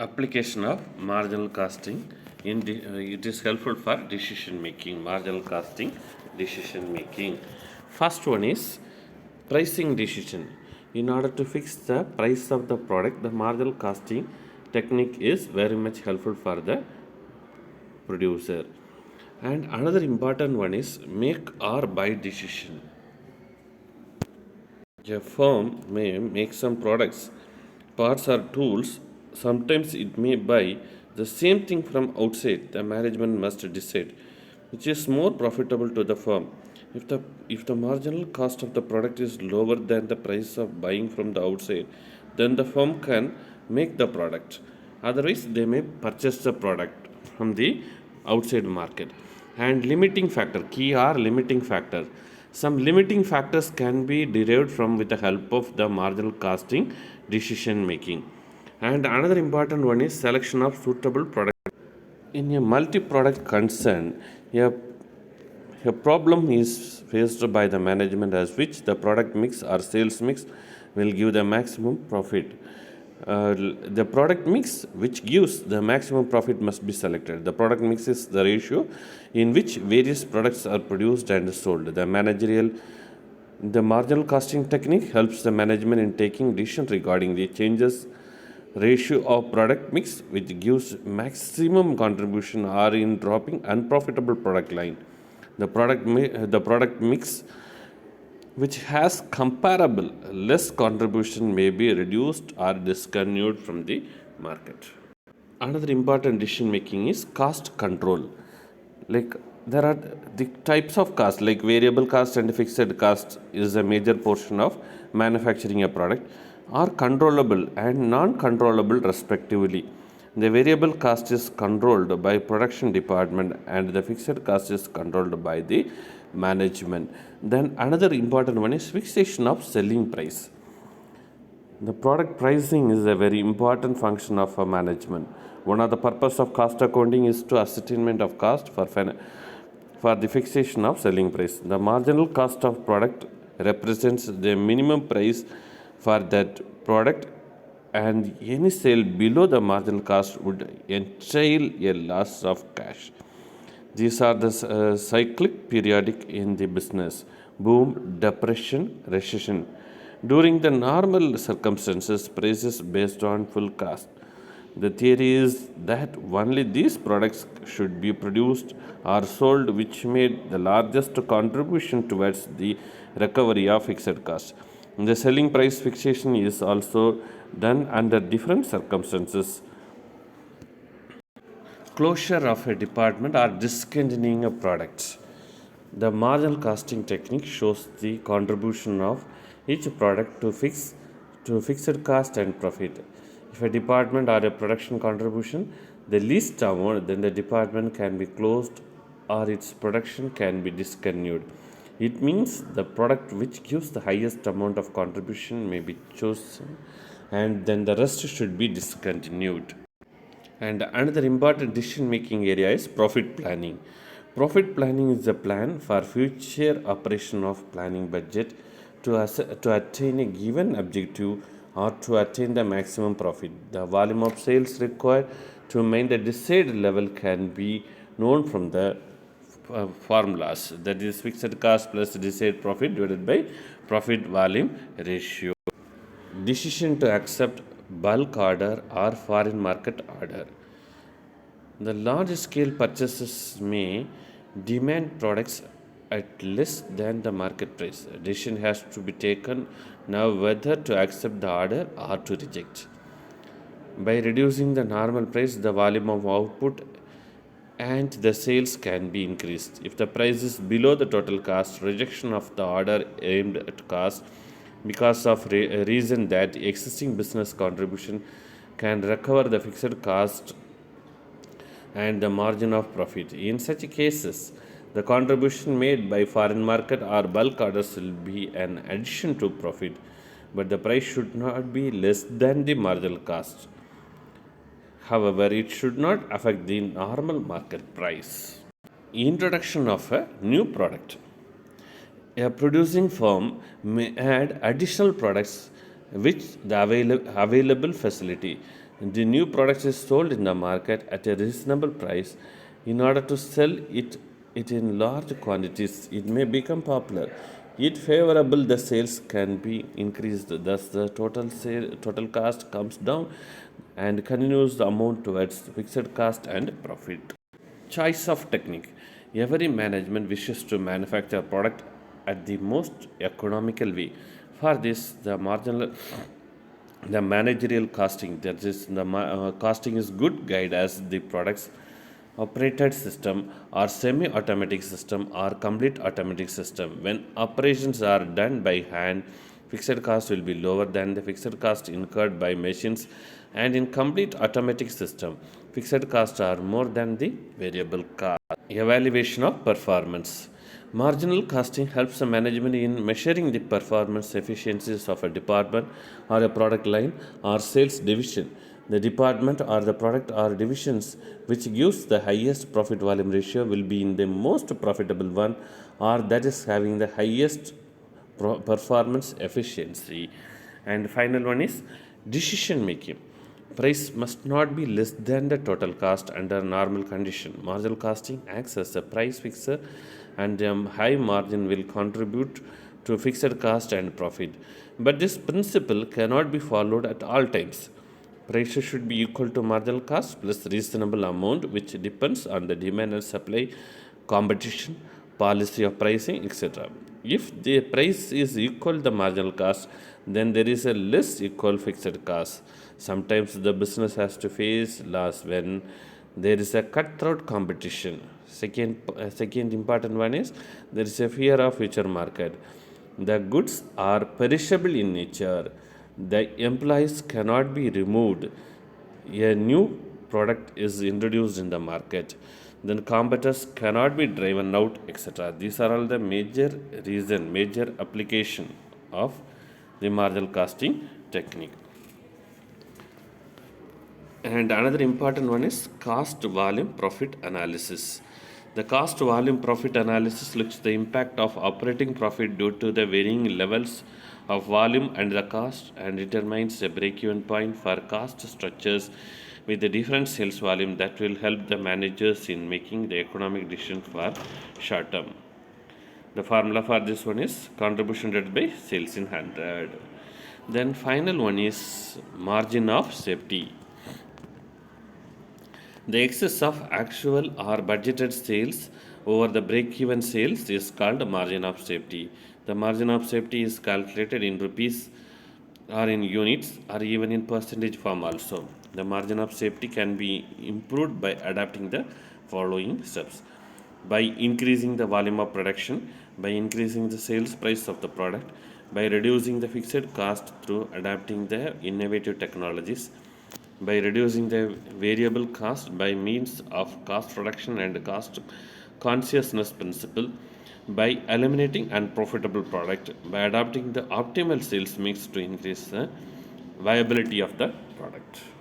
Application of marginal costing it is helpful for decision making. Marginal costing decision making. First one is pricing decision. In order to fix the price of the product, the marginal costing technique is very much helpful for the producer. And another important one is make or buy decision. A firm may make some products, parts or tools. Sometimes it may buy the same thing from outside. The management must decide which is more profitable to the firm. If the marginal cost of the product is lower than the price of buying from the outside, then the firm can make the product. Otherwise, they may purchase the product from the outside market. And limiting factor, key are limiting factor. Some limiting factors can be derived from with the help of the marginal costing decision making. And another important one is selection of suitable product. In a multi-product concern, a problem is faced by the management as which the product mix or sales mix will give the maximum profit. The product mix which gives the maximum profit must be selected. The product mix is the ratio in which various products are produced and sold. The marginal costing technique helps the management in taking decisions regarding the changes ratio of product mix which gives maximum contribution or in dropping unprofitable product line. The product mix which has comparable less contribution may be reduced or discontinued from the market. Another important decision making is cost control. Like there are the types of cost like variable cost and fixed cost is a major portion of manufacturing a product are controllable and non-controllable respectively. The variable cost is controlled by production department and the fixed cost is controlled by the management. Then another important one is fixation of selling price. The product pricing is a very important function of a management. One of the purpose of cost accounting is to ascertainment of cost for the fixation of selling price. The marginal cost of product represents the minimum price for that product, and any sale below the marginal cost would entail a loss of cash. These are the cyclic periodic in the business: boom, depression, recession. During the normal circumstances, prices based on full cost. The theory is that only these products should be produced or sold which made the largest contribution towards the recovery of fixed costs. The selling price fixation is also done under different circumstances. Closure of a department or discontinuing a product. The marginal costing technique shows the contribution of each product to fixed cost and profit. If a department or a production contribution the least amount, then the department can be closed or its production can be discontinued. It means the product which gives the highest amount of contribution may be chosen and then the rest should be discontinued. And another important decision making area is profit planning. Profit planning is a plan for future operation of planning budget to attain a given objective or to attain the maximum profit. The volume of sales required to maintain the desired level can be known from the formulas, that is fixed cost plus desired profit divided by profit volume ratio. Decision to accept bulk order or foreign market order. The large scale purchases may demand products at less than the market price. A decision has to be taken now whether to accept the order or to reject. By reducing the normal price, the volume of output and the sales can be increased. If the price is below the total cost, rejection of the order aimed at cost because of a reason that existing business contribution can recover the fixed cost and the margin of profit. In such cases, the contribution made by foreign market or bulk orders will be an addition to profit, but the price should not be less than the marginal cost. However, it should not affect the normal market price. Introduction of a new product. A producing firm may add additional products which the available facility. The new product is sold in the market at a reasonable price. In order to sell it in large quantities, it may become popular. If favorable, the sales can be increased. Thus, the total cost comes down and continues the amount towards fixed cost and profit. Choice of technique. Every management wishes to manufacture product at the most economical way. For this, the managerial costing, that is costing is good guide as the products operated system or semi-automatic system or complete automatic system. When operations are done by hand, fixed cost will be lower than the fixed cost incurred by machines, and in complete automatic system fixed costs are more than the variable cost. Evaluation of performance. Marginal costing helps the management in measuring the performance efficiencies of a department or a product line or sales division. The department or the product or divisions which gives the highest profit volume ratio will be in the most profitable one, or that is having the highest performance efficiency. And final one is decision making. Price must not be less than the total cost under normal condition. Marginal costing acts as a price fixer, and high margin will contribute to fixed cost and profit. But this principle cannot be followed at all times. Price should be equal to marginal cost plus reasonable amount, which depends on the demand and supply, competition, policy of pricing, etc. If the price is equal to the marginal cost, then there is a less equal fixed cost. Sometimes the business has to face loss when there is a cutthroat competition. Second important one is there is a fear of future market. The goods are perishable in nature. The employees cannot be removed. A new product is introduced in the market. Then competitors cannot be driven out, etc. These are all the major application of the marginal costing technique. And another important one is cost volume profit analysis. The cost volume profit analysis looks at the impact of operating profit due to the varying levels of volume and the cost and determines a break-even point for cost structures with the different sales volume that will help the managers in making the economic decision for short term. The formula for this one is contribution divided by sales in 100. Then final one is margin of safety. The excess of actual or budgeted sales over the break-even sales is called margin of safety. The margin of safety is calculated in rupees or in units or even in percentage form also. The margin of safety can be improved by adapting the following steps: by increasing the volume of production, by increasing the sales price of the product, by reducing the fixed cost through adapting the innovative technologies, by reducing the variable cost by means of cost reduction and cost consciousness principle, by eliminating unprofitable product, by adopting the optimal sales mix to increase the viability of the product.